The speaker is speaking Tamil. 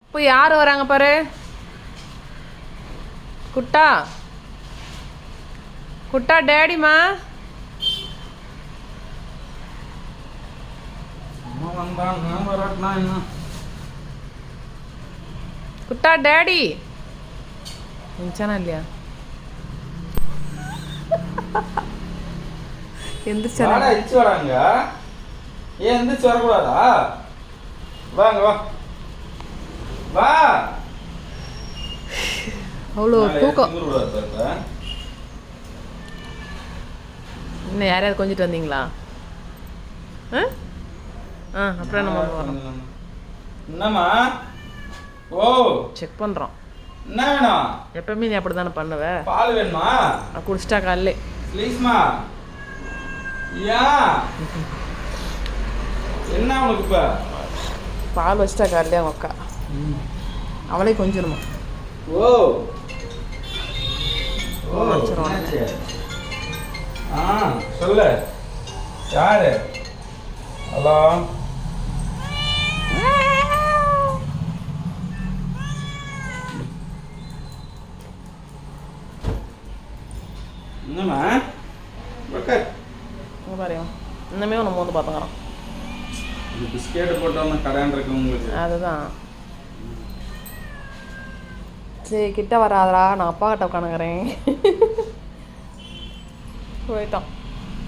இப்போ யார் வராங்க பாரு. குட்டா குட்டா டேடிமா. குட்டா டேடி நினச்சானா இல்லையா? எந்திரிச்சானா? வராங்க. ஏன் எந்திரிச்சு வரக்கூடாதா? வாங்க வா வா. அவ்வளோ தூக்கம். இன்னும் யாரையாவது கொஞ்சிட்டு வந்தீங்களா? அப்புறம் என்ன பண்ணுவோம்? என்னம்மா? ஓ செக் பண்ணுறோம். என்ன வேணும்? எப்பவுமே நீ அப்படி தானே பண்ணுவ. பால் வேணுமா? குடிச்சிட்டா காலையிலே. ப்ளீஸ்மா. யா என்ன உனக்கு இப்போ? பால் வச்சிட்டா காலையிலே அவங்க அக்கா. அவளே கொஞ்சிருமா. ஓ வச்சிருவாங்க. சொல்லு. யாரு? ஹலோ. என்னம்மா? பாரு இன்னமே நம்ம வந்து பார்த்துக்கிறோம். பிஸ்கெட்டு போட்டோம்னா கடையான் இருக்கு உங்களுக்கு. அதுதான். சரி கிட்ட வராதரா, நான் அப்பா கிட்ட உட்காந்துக்கிறேன். போயிட்டோம்.